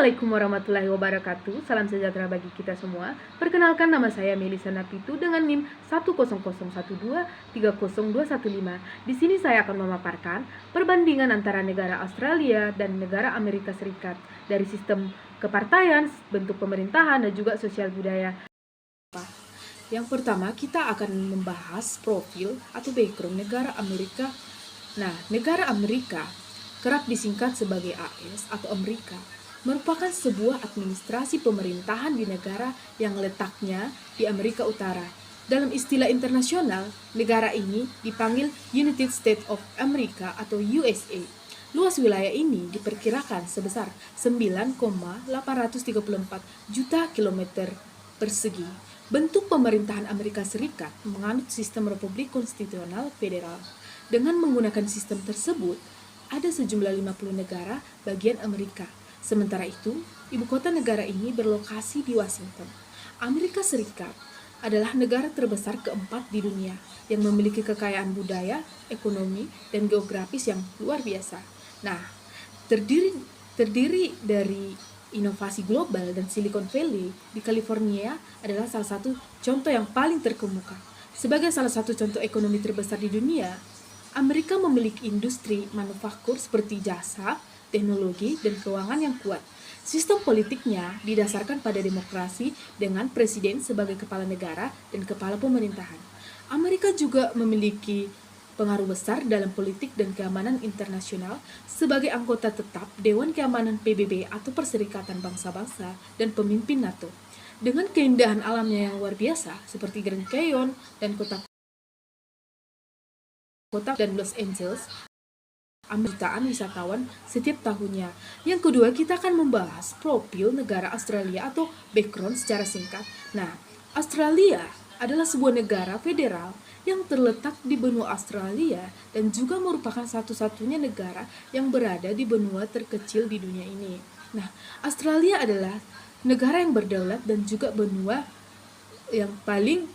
Assalamualaikum warahmatullahi wabarakatuh. Salam sejahtera bagi kita semua. Perkenalkan, nama saya Melisa Napitu dengan NIM 10012302115. Di sini saya akan memaparkan perbandingan antara negara Australia dan negara Amerika Serikat dari sistem kepartaian, bentuk pemerintahan, dan juga sosial budaya. Yang pertama, kita akan membahas profil atau background negara Amerika. Nah, negara Amerika kerap disingkat sebagai AS atau Amerika, merupakan sebuah administrasi pemerintahan di negara yang letaknya di Amerika Utara. Dalam istilah internasional, negara ini dipanggil United States of America atau USA. Luas wilayah ini diperkirakan sebesar 9,834 juta kilometer persegi. Bentuk pemerintahan Amerika Serikat menganut sistem Republik Konstitusional Federal. Dengan menggunakan sistem tersebut, ada sejumlah 50 negara bagian Amerika. Sementara itu, ibu kota negara ini berlokasi di Washington. Amerika Serikat adalah negara terbesar keempat di dunia yang memiliki kekayaan budaya, ekonomi, dan geografis yang luar biasa. Nah, terdiri dari inovasi global, dan Silicon Valley di California adalah salah satu contoh yang paling terkemuka. Sebagai salah satu contoh ekonomi terbesar di dunia, Amerika memiliki industri manufaktur seperti jasa, teknologi, dan keuangan yang kuat. Sistem politiknya didasarkan pada demokrasi dengan presiden sebagai kepala negara dan kepala pemerintahan. Amerika juga memiliki pengaruh besar dalam politik dan keamanan internasional sebagai anggota tetap Dewan Keamanan PBB atau Perserikatan Bangsa-Bangsa dan pemimpin NATO. Dengan keindahan alamnya yang luar biasa seperti Grand Canyon dan kota dan Los Angeles, jutaan wisatawan setiap tahunnya. Yang kedua, kita akan membahas profil negara Australia atau background secara singkat. Nah, Australia adalah sebuah negara federal yang terletak di benua Australia dan juga merupakan satu-satunya negara yang berada di benua terkecil di dunia ini. Nah, Australia adalah negara yang berdaulat dan juga benua yang paling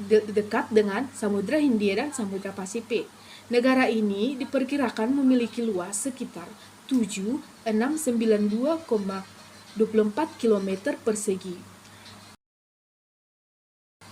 dekat dengan Samudra Hindia dan Samudra Pasifik. Negara ini diperkirakan memiliki luas sekitar 7692,24 km persegi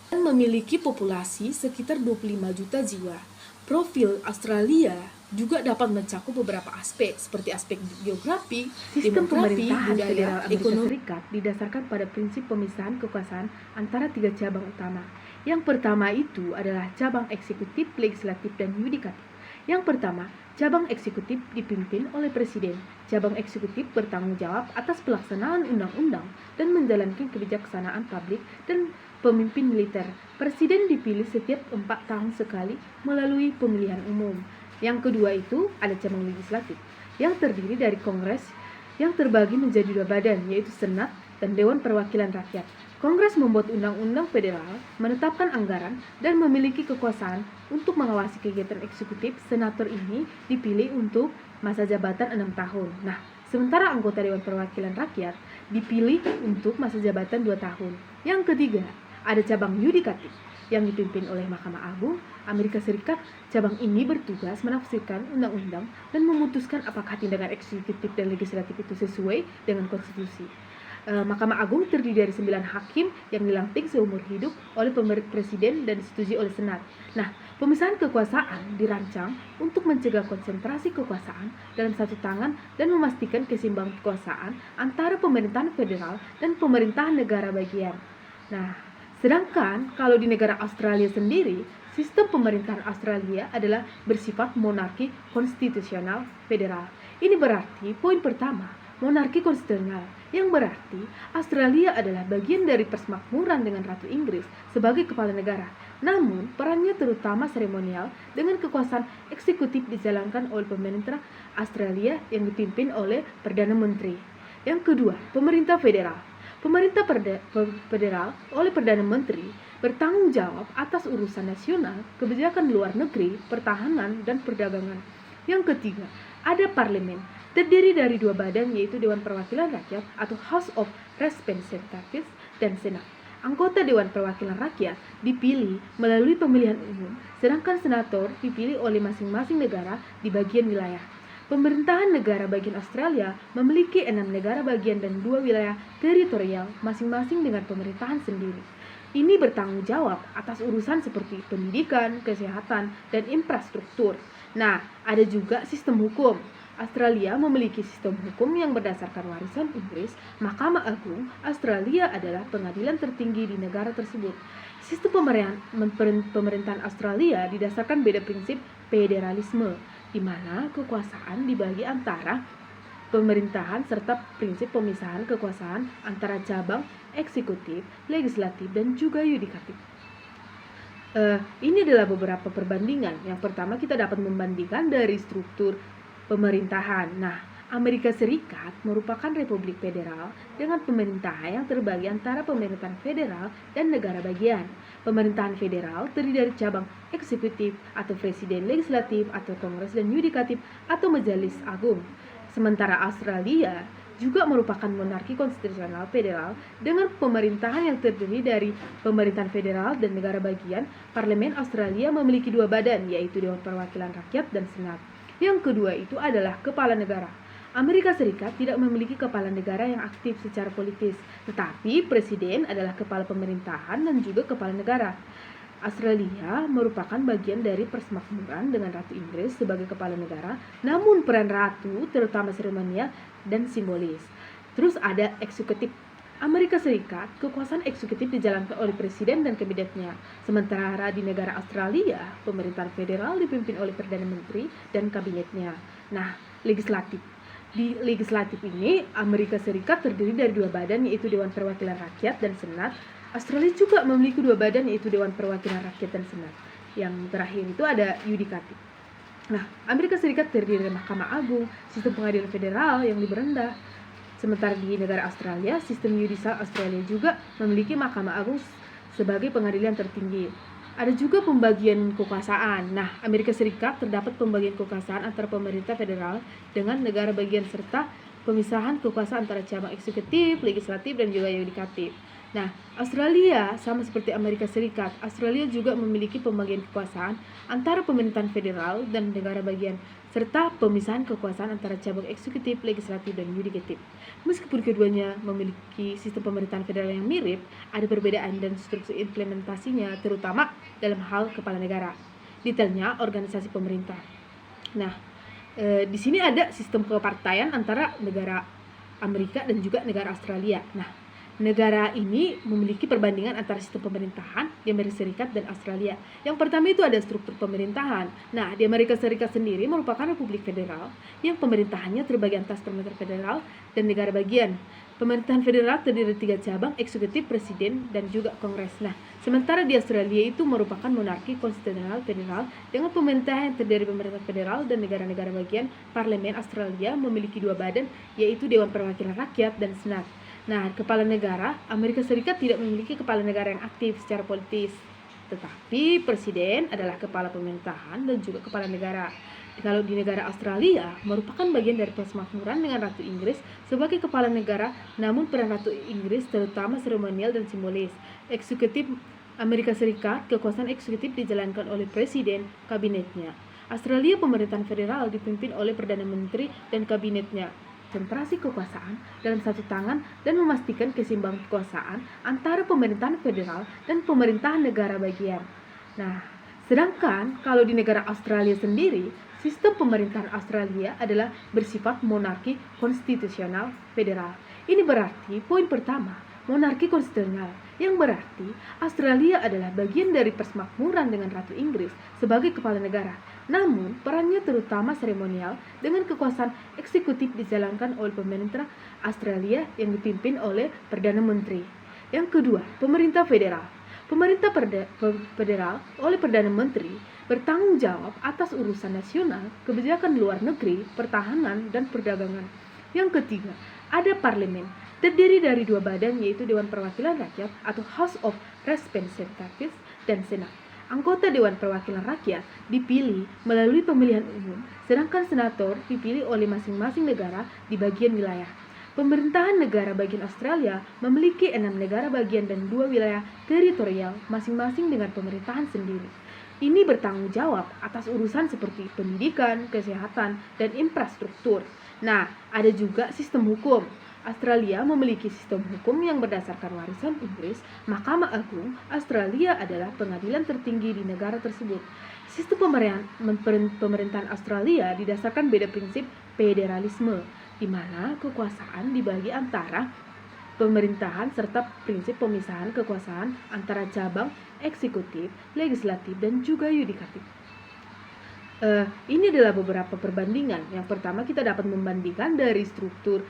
dan memiliki populasi sekitar 25 juta jiwa. Profil Australia juga dapat mencakup beberapa aspek seperti aspek geografi, Sistem demografi, pemerintahan budaya, federal Amerika ekonomi. Serikat didasarkan pada prinsip pemisahan kekuasaan antara 3 cabang utama. Yang pertama itu adalah cabang eksekutif, legislatif, dan yudikatif. Yang pertama, cabang eksekutif dipimpin oleh presiden. Cabang eksekutif bertanggung jawab atas pelaksanaan undang-undang dan menjalankan kebijaksanaan publik dan pemimpin militer. Presiden dipilih setiap 4 tahun sekali melalui pemilihan umum. Yang kedua itu ada cabang legislatif yang terdiri dari Kongres yang terbagi menjadi 2 badan, yaitu Senat dan Dewan Perwakilan Rakyat. Kongres membuat undang-undang federal, menetapkan anggaran, dan memiliki kekuasaan untuk mengawasi kegiatan eksekutif. Senator ini dipilih untuk masa jabatan 6 tahun. Nah, sementara anggota Dewan Perwakilan Rakyat dipilih untuk masa jabatan 2 tahun. Yang ketiga, ada cabang yudikatif yang dipimpin oleh Mahkamah Agung Amerika Serikat. Cabang ini bertugas menafsirkan undang-undang dan memutuskan apakah tindakan eksekutif dan legislatif itu sesuai dengan konstitusi. Mahkamah Agung terdiri dari 9 hakim yang dilantik seumur hidup oleh presiden dan disetujui oleh Senat. Nah, pemisahan kekuasaan dirancang untuk mencegah konsentrasi kekuasaan dalam satu tangan dan memastikan keseimbangan kekuasaan antara pemerintahan federal dan pemerintahan negara bagian. Nah, sedangkan kalau di negara Australia sendiri, sistem pemerintahan Australia adalah bersifat monarki konstitusional federal. Ini berarti poin pertama, monarki konstitusional, yang berarti Australia adalah bagian dari persemakmuran dengan Ratu Inggris sebagai kepala negara. Namun, perannya terutama seremonial dengan kekuasaan eksekutif dijalankan oleh pemerintah Australia yang dipimpin oleh Perdana Menteri. Yang kedua, pemerintah federal. Pemerintah federal oleh Perdana Menteri bertanggung jawab atas urusan nasional, kebijakan luar negeri, pertahanan, dan perdagangan. Yang ketiga, ada parlemen, terdiri dari 2 badan, yaitu Dewan Perwakilan Rakyat atau House of Representatives dan Senat. Anggota Dewan Perwakilan Rakyat dipilih melalui pemilihan umum, sedangkan senator dipilih oleh masing-masing negara di bagian wilayah. Pemerintahan negara bagian Australia memiliki 6 negara bagian dan 2 wilayah teritorial masing-masing dengan pemerintahan sendiri. Ini bertanggung jawab atas urusan seperti pendidikan, kesehatan, dan infrastruktur. Nah, ada juga sistem hukum. Australia memiliki sistem hukum yang berdasarkan warisan Inggris. Mahkamah Agung Australia adalah pengadilan tertinggi di negara tersebut. Sistem pemerintahan Australia didasarkan pada prinsip federalisme, di mana kekuasaan dibagi antara pemerintahan serta prinsip pemisahan kekuasaan antara cabang eksekutif, legislatif, dan juga yudikatif. Ini adalah beberapa perbandingan. Yang pertama, kita dapat membandingkan dari struktur pemerintahan. Nah, Amerika Serikat merupakan republik federal dengan pemerintahan yang terbagi antara pemerintahan federal dan negara bagian. Pemerintahan federal terdiri dari cabang eksekutif atau presiden, legislatif atau kongres, dan yudikatif atau majelis agung. Sementara Australia juga merupakan monarki konstitusional federal dengan pemerintahan yang terdiri dari pemerintahan federal dan negara bagian. Parlemen Australia memiliki 2 badan, yaitu Dewan Perwakilan Rakyat dan Senat. Yang kedua itu adalah kepala negara. Amerika Serikat tidak memiliki kepala negara yang aktif secara politis, tetapi presiden adalah kepala pemerintahan dan juga kepala negara. Australia merupakan bagian dari persemakmuran dengan Ratu Inggris sebagai kepala negara, namun peran ratu terutama seremonial dan simbolis. Terus ada eksekutif. Amerika Serikat, kekuasaan eksekutif dijalankan oleh presiden dan kabinetnya. Sementara di negara Australia, pemerintahan federal dipimpin oleh Perdana Menteri dan kabinetnya. Nah, legislatif. Di legislatif ini, Amerika Serikat terdiri dari 2 badan, yaitu Dewan Perwakilan Rakyat dan Senat. Australia juga memiliki 2 badan, yaitu Dewan Perwakilan Rakyat dan Senat. Yang terakhir itu ada yudikatif. Nah, Amerika Serikat terdiri dari Mahkamah Agung, sistem pengadilan federal yang lebih rendah. Sementara di negara Australia, sistem yudisial Australia juga memiliki Mahkamah Agung sebagai pengadilan tertinggi. Ada juga pembagian kekuasaan. Nah, Amerika Serikat terdapat pembagian kekuasaan antara pemerintah federal dengan negara bagian serta pemisahan kekuasaan antara cabang eksekutif, legislatif, dan juga yudikatif. Nah, Australia sama seperti Amerika Serikat, Australia juga memiliki pembagian kekuasaan antara pemerintahan federal dan negara bagian serta pemisahan kekuasaan antara cabang eksekutif, legislatif, dan yudikatif. Meskipun keduanya memiliki sistem pemerintahan federal yang mirip, ada perbedaan dan struktur implementasinya, terutama dalam hal kepala negara. Detailnya organisasi pemerintah. Nah, di sini ada sistem kepartaian antara negara Amerika dan juga negara Australia. Nah, negara ini memiliki perbandingan antara sistem pemerintahan di Amerika Serikat dan Australia. Yang pertama itu ada struktur pemerintahan. Nah, di Amerika Serikat sendiri merupakan republik federal yang pemerintahannya terbagi atas pemerintah federal dan negara bagian. Pemerintahan federal terdiri dari 3 cabang, eksekutif, presiden, dan juga kongres. Nah, sementara di Australia itu merupakan monarki konstitusional federal dengan pemerintahan yang terdiri dari pemerintah federal dan negara-negara bagian. Parlemen Australia memiliki 2 badan, yaitu Dewan Perwakilan Rakyat dan Senat. Nah, kepala negara, Amerika Serikat tidak memiliki kepala negara yang aktif secara politis, tetapi presiden adalah kepala pemerintahan dan juga kepala negara. Kalau di negara Australia, merupakan bagian dari persemakmuran dengan Ratu Inggris sebagai kepala negara, namun peran Ratu Inggris terutama seremonial dan simbolis. Eksekutif Amerika Serikat, kekuasaan eksekutif dijalankan oleh presiden, kabinetnya. Australia, pemerintahan federal dipimpin oleh Perdana Menteri dan kabinetnya. Konsentrasi kekuasaan dalam satu tangan dan memastikan keseimbangan kekuasaan antara pemerintahan federal dan pemerintahan negara bagian. Nah, sedangkan kalau di negara Australia sendiri, sistem pemerintahan Australia adalah bersifat monarki konstitusional federal. Ini berarti poin pertama, monarki konstitusional, yang berarti Australia adalah bagian dari persemakmuran dengan Ratu Inggris sebagai kepala negara. Namun, perannya terutama seremonial dengan kekuasaan eksekutif dijalankan oleh pemerintah Australia yang dipimpin oleh Perdana Menteri. Yang kedua, pemerintah federal. Pemerintah federal oleh Perdana Menteri bertanggung jawab atas urusan nasional, kebijakan luar negeri, pertahanan, dan perdagangan. Yang ketiga, ada parlemen, terdiri dari 2 badan, yaitu Dewan Perwakilan Rakyat atau House of Representatives dan Senat. Anggota Dewan Perwakilan Rakyat dipilih melalui pemilihan umum, sedangkan senator dipilih oleh masing-masing negara di bagian wilayah. Pemerintahan negara bagian Australia memiliki 6 negara bagian dan 2 wilayah teritorial masing-masing dengan pemerintahan sendiri. Ini bertanggung jawab atas urusan seperti pendidikan, kesehatan, dan infrastruktur. Nah, ada juga sistem hukum. Australia memiliki sistem hukum yang berdasarkan warisan Inggris. Mahkamah Agung Australia adalah pengadilan tertinggi di negara tersebut. Sistem pemerintahan Australia didasarkan pada prinsip federalisme, di mana kekuasaan dibagi antara pemerintahan serta prinsip pemisahan kekuasaan antara cabang eksekutif, legislatif, dan juga yudikatif. Ini adalah beberapa perbandingan. Yang pertama, kita dapat membandingkan dari struktur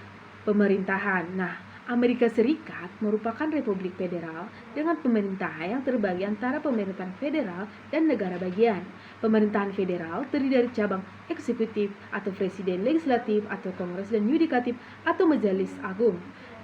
pemerintahan. Nah, Amerika Serikat merupakan republik federal dengan pemerintahan yang terbagi antara pemerintahan federal dan negara bagian. Pemerintahan federal terdiri dari cabang eksekutif atau presiden, legislatif atau kongres, dan yudikatif atau majelis agung.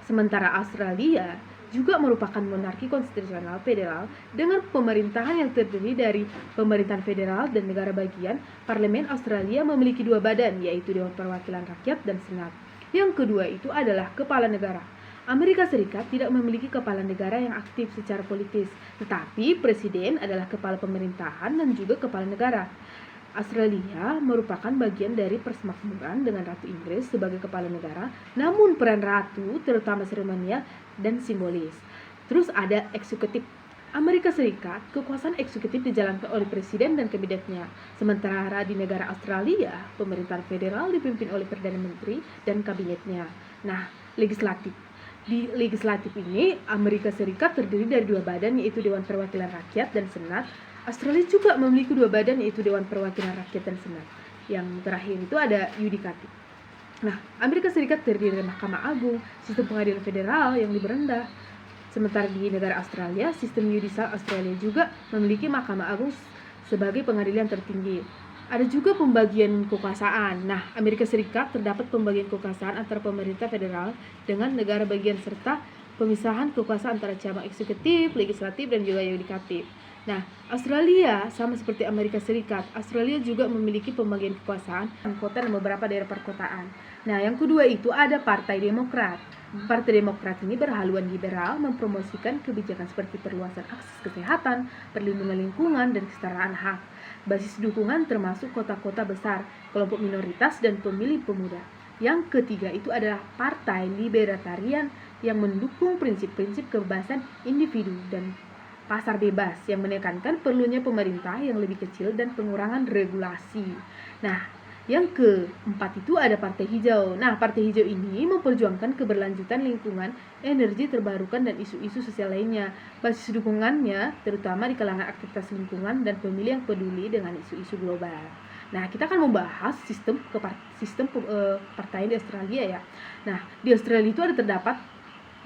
Sementara Australia juga merupakan monarki konstitusional federal dengan pemerintahan yang terdiri dari pemerintahan federal dan negara bagian. Parlemen Australia memiliki dua badan, yaitu Dewan Perwakilan Rakyat dan Senat. Yang kedua itu adalah kepala negara. Amerika Serikat tidak memiliki kepala negara yang aktif secara politis, tetapi presiden adalah kepala pemerintahan dan juga kepala negara. Australia merupakan bagian dari persemakmuran dengan Ratu Inggris sebagai kepala negara, namun peran ratu terutama seremonial dan simbolis. Terus ada eksekutif. Amerika Serikat, kekuasaan eksekutif dijalankan oleh presiden dan kabinetnya. Sementara di negara Australia, pemerintahan federal dipimpin oleh Perdana Menteri dan kabinetnya. Nah, legislatif. Di legislatif ini, Amerika Serikat terdiri dari dua badan, yaitu Dewan Perwakilan Rakyat dan Senat. Australia juga memiliki dua badan, yaitu Dewan Perwakilan Rakyat dan Senat. Yang terakhir itu ada yudikatif. Nah, Amerika Serikat terdiri dari Mahkamah Agung, sistem pengadilan federal yang lebih rendah. Sementara di negara Australia, sistem yudisial Australia juga memiliki Mahkamah Agung sebagai pengadilan tertinggi. Ada juga pembagian kekuasaan. Nah, Amerika Serikat terdapat pembagian kekuasaan antara pemerintah federal dengan negara bagian serta pemisahan kekuasaan antara cabang eksekutif, legislatif, dan juga yudikatif. Nah, Australia sama seperti Amerika Serikat, Australia juga memiliki pembagian kekuasaan kota dan beberapa daerah perkotaan. Nah, yang kedua itu ada Partai Demokrat. Partai Demokrat ini berhaluan liberal, mempromosikan kebijakan seperti perluasan akses kesehatan, perlindungan lingkungan, dan kesetaraan hak. Basis dukungan termasuk kota-kota besar, kelompok minoritas, dan pemilih pemuda. Yang ketiga itu adalah Partai Libertarian yang mendukung prinsip-prinsip kebebasan individu dan pasar bebas yang menekankan perlunya pemerintah yang lebih kecil dan pengurangan regulasi. Nah, yang keempat itu ada Partai Hijau. Nah, Partai Hijau ini memperjuangkan keberlanjutan lingkungan, energi terbarukan, dan isu-isu sosial lainnya. Basis dukungannya terutama di kalangan aktivitas lingkungan dan pemilih yang peduli dengan isu-isu global. Nah, kita akan membahas sistem partai di Australia ya. Nah, di Australia itu terdapat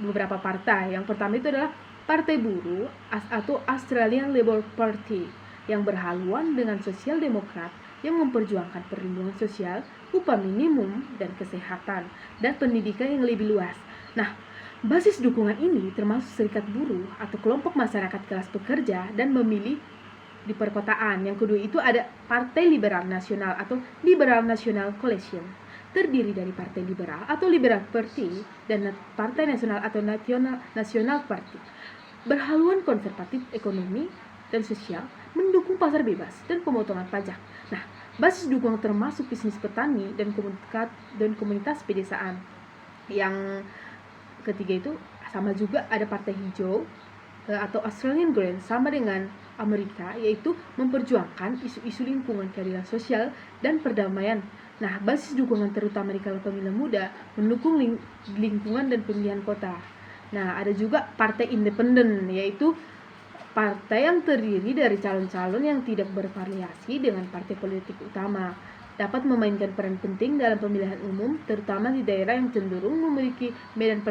beberapa partai. Yang pertama itu adalah Partai Buruh atau Australian Labor Party yang berhaluan dengan Sosial Demokrat yang memperjuangkan perlindungan sosial, upah minimum, dan kesehatan, dan pendidikan yang lebih luas. Nah, basis dukungan ini termasuk serikat buruh atau kelompok masyarakat kelas pekerja dan memilih di perkotaan. Yang kedua itu ada Partai Liberal Nasional atau Liberal National Coalition, terdiri dari Partai Liberal atau Liberal Party dan Partai Nasional atau National Party. Berhaluan konservatif ekonomi dan sosial, mendukung pasar bebas dan pemotongan pajak. Nah, basis dukungan termasuk bisnis petani dan komunitas pedesaan. Yang ketiga itu sama juga ada Partai Hijau atau Australian Green, sama dengan Amerika, yaitu memperjuangkan isu-isu lingkungan, keadilan sosial, dan perdamaian. Nah, basis dukungan terutama di kalangan pemilih muda mendukung lingkungan dan pemilihan kota. Nah, ada juga Partai Independen, yaitu partai yang terdiri dari calon-calon yang tidak bervariasi dengan partai politik utama, dapat memainkan peran penting dalam pemilihan umum, terutama di daerah yang cenderung memiliki medan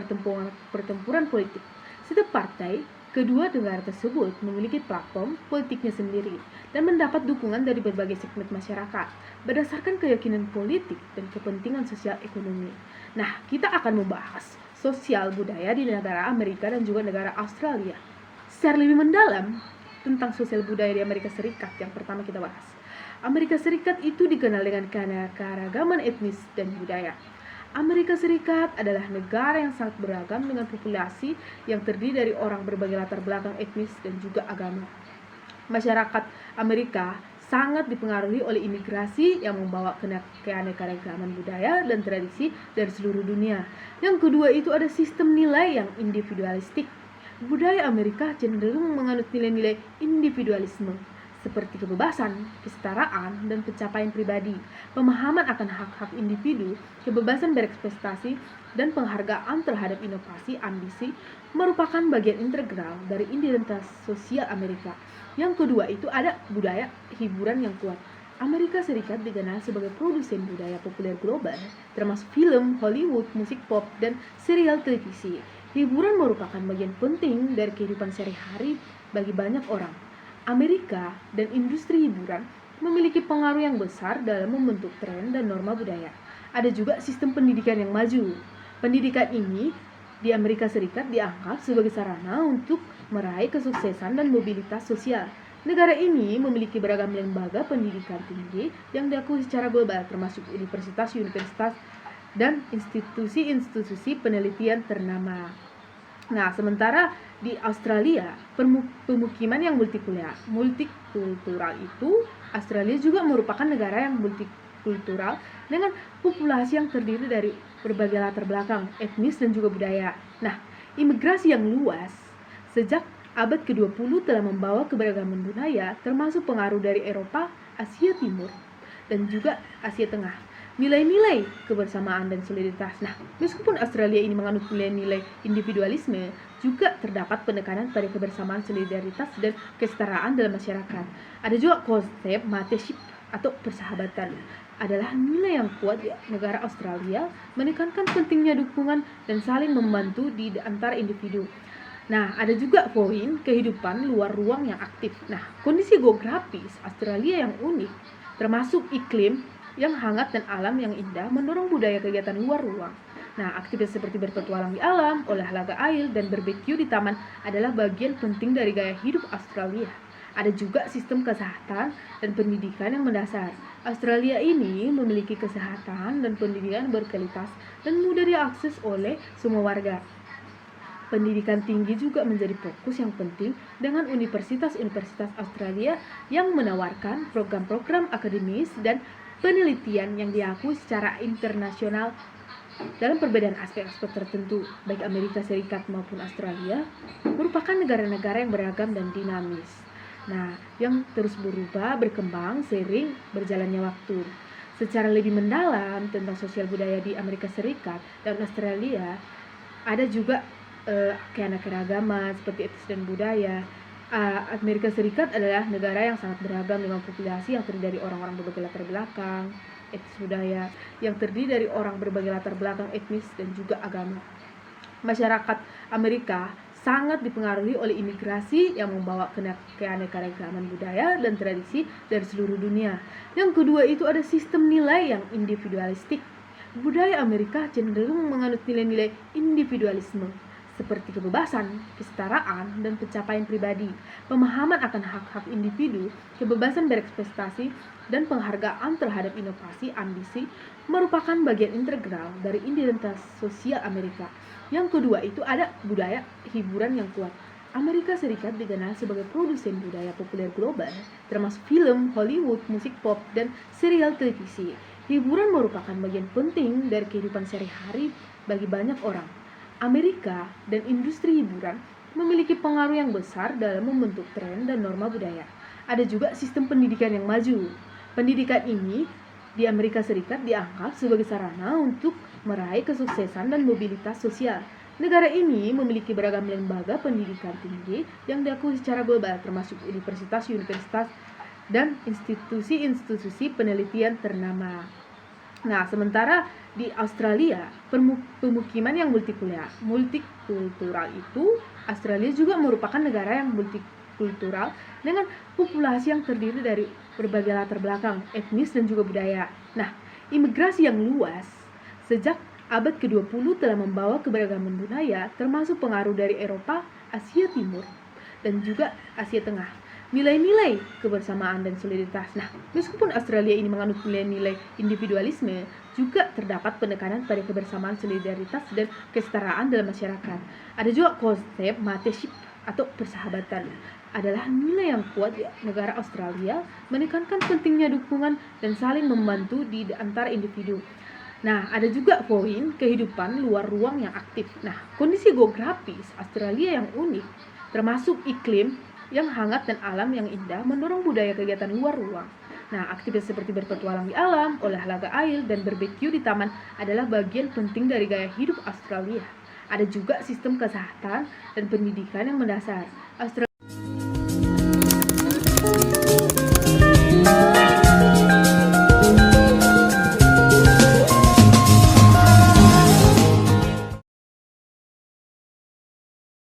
pertempuran politik. Setiap partai kedua negara tersebut memiliki platform politiknya sendiri dan mendapat dukungan dari berbagai segmen masyarakat berdasarkan keyakinan politik dan kepentingan sosial ekonomi. Nah, kita akan membahas sosial budaya di negara Amerika dan juga negara Australia. Secara lebih mendalam tentang sosial budaya di Amerika Serikat, yang pertama kita bahas. Amerika Serikat itu dikenal dengan keanekaragaman etnis dan budaya. Amerika Serikat adalah negara yang sangat beragam dengan populasi yang terdiri dari orang berbagai latar belakang etnis dan juga agama. Masyarakat Amerika sangat dipengaruhi oleh imigrasi yang membawa keanekaragaman budaya dan tradisi dari seluruh dunia. Yang kedua itu ada sistem nilai yang individualistik. Budaya Amerika cenderung menganut nilai-nilai individualisme seperti kebebasan, kesetaraan, dan pencapaian pribadi, pemahaman akan hak-hak individu, kebebasan berekspresi, dan penghargaan terhadap inovasi ambisi merupakan bagian integral dari identitas sosial Amerika. Yang kedua itu ada budaya hiburan yang kuat. Amerika Serikat dikenal sebagai produsen budaya populer global, termasuk film, Hollywood, musik pop, dan serial televisi. Hiburan merupakan bagian penting dari kehidupan sehari-hari bagi banyak orang. Amerika dan industri hiburan memiliki pengaruh yang besar dalam membentuk tren dan norma budaya. Ada juga sistem pendidikan yang maju. Pendidikan ini di Amerika Serikat dianggap sebagai sarana untuk meraih kesuksesan dan mobilitas sosial. Negara ini memiliki beragam lembaga pendidikan tinggi yang diakui secara global, termasuk universitas-universitas dan institusi-institusi penelitian ternama. Nah, sementara di Australia, pemukiman yang multikultural itu, Australia juga merupakan negara yang multikultural dengan populasi yang terdiri dari berbagai latar belakang, etnis dan juga budaya. Nah, imigrasi yang luas sejak abad ke-20 telah membawa keberagaman budaya, termasuk pengaruh dari Eropa, Asia Timur, dan juga Asia Tengah. Nilai-nilai kebersamaan dan solidaritas. Nah, meskipun Australia ini menganut nilai-nilai individualisme, juga terdapat penekanan pada kebersamaan, solidaritas, dan kesetaraan dalam masyarakat. Ada juga konsep mateship atau persahabatan. Adalah nilai yang kuat di negara Australia, menekankan pentingnya dukungan dan saling membantu di antara individu. Nah, ada juga poin kehidupan luar ruang yang aktif. Nah, kondisi geografis Australia yang unik, termasuk iklim yang hangat dan alam yang indah, mendorong budaya kegiatan luar ruang. Nah, aktivitas seperti berpetualang di alam, olahraga air, dan barbeque di taman adalah bagian penting dari gaya hidup Australia. Ada juga sistem kesehatan dan pendidikan yang mendasar. Australia ini memiliki kesehatan dan pendidikan berkualitas dan mudah diakses oleh semua warga. Pendidikan tinggi juga menjadi fokus yang penting dengan universitas-universitas Australia yang menawarkan program-program akademis dan penelitian yang diakui secara internasional. Dalam perbedaan aspek-aspek tertentu, baik Amerika Serikat maupun Australia merupakan negara-negara yang beragam dan dinamis. Nah, yang terus berubah, berkembang seiring berjalannya waktu. Secara lebih mendalam tentang sosial budaya di Amerika Serikat dan Australia, ada juga keanekaragaman seperti etnis dan budaya. Amerika Serikat adalah negara yang sangat beragam dengan populasi yang terdiri dari orang-orang berbagai latar belakang, etnis budaya, yang terdiri dari orang berbagai latar belakang etnis dan juga agama. Masyarakat Amerika sangat dipengaruhi oleh imigrasi yang membawa keanekaragaman budaya dan tradisi dari seluruh dunia. Yang kedua itu ada sistem nilai yang individualistik. Budaya Amerika cenderung menganut nilai-nilai individualisme seperti kebebasan, kesetaraan, dan pencapaian pribadi, pemahaman akan hak-hak individu, kebebasan berekspresi, dan penghargaan terhadap inovasi ambisi merupakan bagian integral dari identitas sosial Amerika. Yang kedua itu ada budaya hiburan yang kuat. Amerika Serikat dikenal sebagai produsen budaya populer global, termasuk film, Hollywood, musik pop, dan serial televisi. Hiburan merupakan bagian penting dari kehidupan sehari-hari bagi banyak orang. Amerika dan industri hiburan memiliki pengaruh yang besar dalam membentuk tren dan norma budaya. Ada juga sistem pendidikan yang maju. Pendidikan ini di Amerika Serikat dianggap sebagai sarana untuk meraih kesuksesan dan mobilitas sosial. Negara ini memiliki beragam lembaga pendidikan tinggi yang diakui secara global, termasuk universitas-universitas dan institusi-institusi penelitian ternama. Nah, sementara di Australia, pemukiman yang multikultural itu, Australia juga merupakan negara yang multikultural dengan populasi yang terdiri dari berbagai latar belakang, etnis dan juga budaya. Nah, imigrasi yang luas sejak abad ke-20 telah membawa keberagaman budaya, termasuk pengaruh dari Eropa, Asia Timur, dan juga Asia Tengah. Nilai-nilai kebersamaan dan solidaritas. Nah, meskipun Australia ini menganut nilai-nilai individualisme, juga terdapat penekanan pada kebersamaan, solidaritas, dan kesetaraan dalam masyarakat. Ada juga konsep mateship atau persahabatan adalah nilai yang kuat ya. Negara Australia menekankan pentingnya dukungan dan saling membantu di antara individu. Nah, ada juga poin kehidupan luar ruang yang aktif. Nah, kondisi geografis Australia yang unik, termasuk iklim yang hangat dan alam yang indah, mendorong budaya kegiatan luar ruang. Nah, aktivitas seperti berpetualang di alam, olahraga air, dan barbecue di taman adalah bagian penting dari gaya hidup Australia. Ada juga sistem kesehatan dan pendidikan yang mendasar. Australia